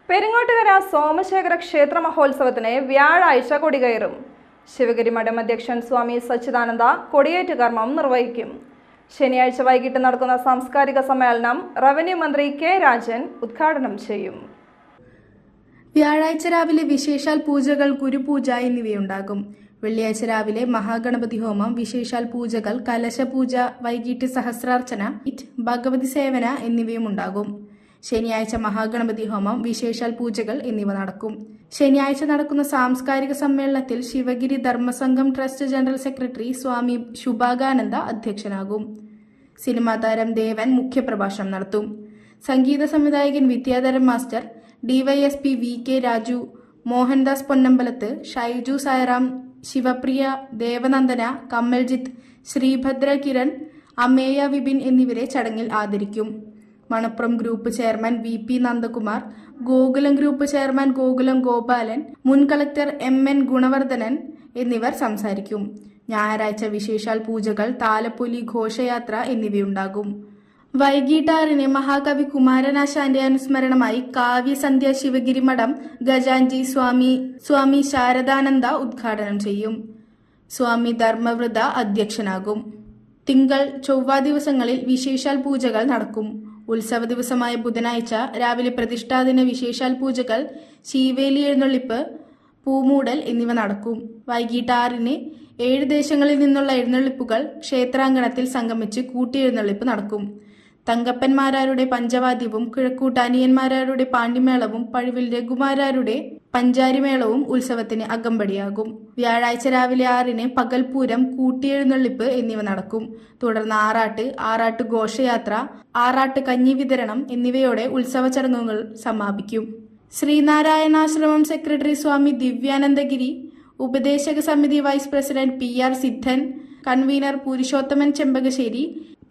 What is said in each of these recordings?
പെരിങ്ങോട്ടുകര സോമശേഖര ക്ഷേത്ര മഹോത്സവത്തിന് വ്യാഴാഴ്ച കൊടികയറും. ശിവഗിരി മഠം അധ്യക്ഷൻ സ്വാമി സച്ചിദാനന്ദ കൊടിയേറ്റ് കർമ്മം നിർവഹിക്കും. ശനിയാഴ്ച വൈകിട്ട് നടക്കുന്ന സാംസ്കാരിക സമ്മേളനം റവന്യൂ മന്ത്രി കെ രാജൻ ഉദ്ഘാടനം ചെയ്യും. വ്യാഴാഴ്ച രാവിലെ വിശേഷാൽ പൂജകൾ, ഗുരുപൂജ എന്നിവയുണ്ടാകും. വെള്ളിയാഴ്ച രാവിലെ മഹാഗണപതി ഹോമം, വിശേഷാൽ പൂജകൾ, കലശപൂജ, വൈകിട്ട് സഹസ്രാർച്ചന, ഭഗവതി സേവന എന്നിവയും ഉണ്ടാകും. ശനിയാഴ്ച മഹാഗണപതി ഹോമം, വിശേഷാൽ പൂജകൾ എന്നിവ നടക്കും. ശനിയാഴ്ച നടക്കുന്ന സാംസ്കാരിക സമ്മേളനത്തിൽ Sivagiri Dharmasangham trust general secretary Swami Subhakananda അധ്യക്ഷനാകും. സിനിമാ താരം ദേവൻ മുഖ്യപ്രഭാഷണം നടത്തും. സംഗീത സംവിധായകൻ Vidyadharan master, DYSP V K Raju, Mohandas Ponnambalath, Shaiju Sairam, Sivapriya, Devanandana, Kamaljith, Sreebhadra Kiran, Ameya Vipin എന്നിവരെ ചടങ്ങിൽ ആദരിക്കും. Manappuram group chairman V P Nandakumar, Gokulam group chairman Gokulam Gopalan, മുൻ കളക്ടർ എം.എൻ. ഗുണവർദ്ധനൻ എന്നിവർ സംസാരിക്കും. ഞായറാഴ്ച വിശേഷാൽ പൂജകൾ, താലപ്പൊലി, ഘോഷയാത്ര എന്നിവയുണ്ടാകും. വൈകിട്ട് 6-ന് മഹാകവി കുമാരനാശാന്റെ അനുസ്മരണമായി കാവ്യസന്ധ്യ ശിവഗിരി മഠം ഗജാൻജി സ്വാമി ശാരദാനന്ദ ഉദ്ഘാടനം ചെയ്യും. സ്വാമി ധർമ്മവൃത അധ്യക്ഷനാകും. തിങ്കൾ, ചൊവ്വ ദിവസങ്ങളിൽ വിശേഷാൽ പൂജകൾ നടക്കും. ഉത്സവ ദിവസമായ ബുധനാഴ്ച രാവിലെ പ്രതിഷ്ഠാദിന വിശേഷാൽ പൂജകൾ, ശീവേലി എഴുന്നള്ളിപ്പ്, പൂമൂടൽ എന്നിവ നടക്കും. വൈകിട്ട് 6-ന് 7 ദേശങ്ങളിൽ നിന്നുള്ള എഴുന്നള്ളിപ്പുകൾ ക്ഷേത്രാങ്കണത്തിൽ സംഗമിച്ച് കൂട്ടിയെഴുന്നള്ളിപ്പ് നടക്കും. തങ്കപ്പന്മാരാരുടെ പഞ്ചവാദ്യവും കിഴക്കൂട്ടാനിയന്മാരാരുടെ പാണ്ടിമേളവും പഴുവിൽ രഘുമാരാരുടെ പഞ്ചാരിമേളവും ഉത്സവത്തിന് അകമ്പടിയാകും. വ്യാഴാഴ്ച രാവിലെ 6-ന് പകൽപൂരം, കൂട്ടിയെഴുന്നള്ളിപ്പ് എന്നിവ നടക്കും. തുടർന്ന് ആറാട്ട് ഘോഷയാത്ര, ആറാട്ട് കഞ്ഞി വിതരണം എന്നിവയോടെ ഉത്സവ ചടങ്ങുകൾ സമാപിക്കും. ശ്രീനാരായണാശ്രമം സെക്രട്ടറി സ്വാമി ദിവ്യാനന്ദഗിരി, ഉപദേശക സമിതി vice president PR Siddhan, convener Purushothaman Chempakassery,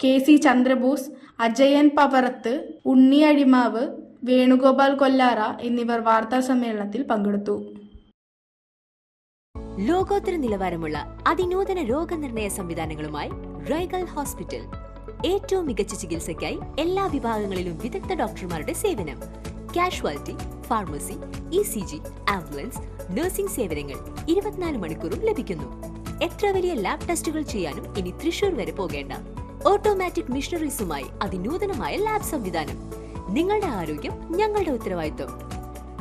KC Chandrabose, Ajayan Pavarath, Unni Azhimavu, Venugopal Kollara എന്നിവർ വാർത്താ സമ്മേളനത്തിൽ പങ്കെടുത്തു. ലോകോത്തര നിലവാരമുള്ള അതിനൂതന രോഗനിർണയ സംവിധാനങ്ങളുമായി റൈഗൽ ഹോസ്പിറ്റൽ. ഏറ്റവും മികച്ച ചികിത്സയ്ക്കായി എല്ലാ വിഭാഗങ്ങളിലും വിദഗ്ധ ഡോക്ടർമാരുടെ സേവനം. Casualty, pharmacy, ECG, ambulance, nursing സേവനങ്ങൾ 24 മണിക്കൂറും ലഭിക്കുന്നു. എത്ര വലിയ ലാബ് ടെസ്റ്റുകൾ ചെയ്യാനും ഇനി തൃശൂർ വരെ പോകേണ്ട. ഓട്ടോമാറ്റിക് മിഷനറീസുമായി അതിനൂതനമായ ലാബ് സംവിധാനം. നിങ്ങളുടെ ആരോഗ്യം ഞങ്ങളുടെ ഉത്തരവാദിത്വം.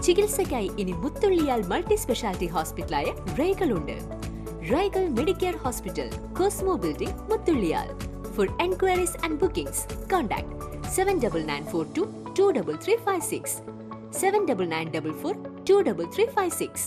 ചികിത്സയ്ക്കായി ഇനി മുത്തുള്ളിയാൽ മൾട്ടി സ്പെഷ്യാലിറ്റി ഹോസ്പിറ്റലായ റൈഗൽ ഉണ്ട്. Raigal Medicare hospital, Cosmo building, Muthulliyal. For enquiries and bookings contact 7994223356, 7994423356.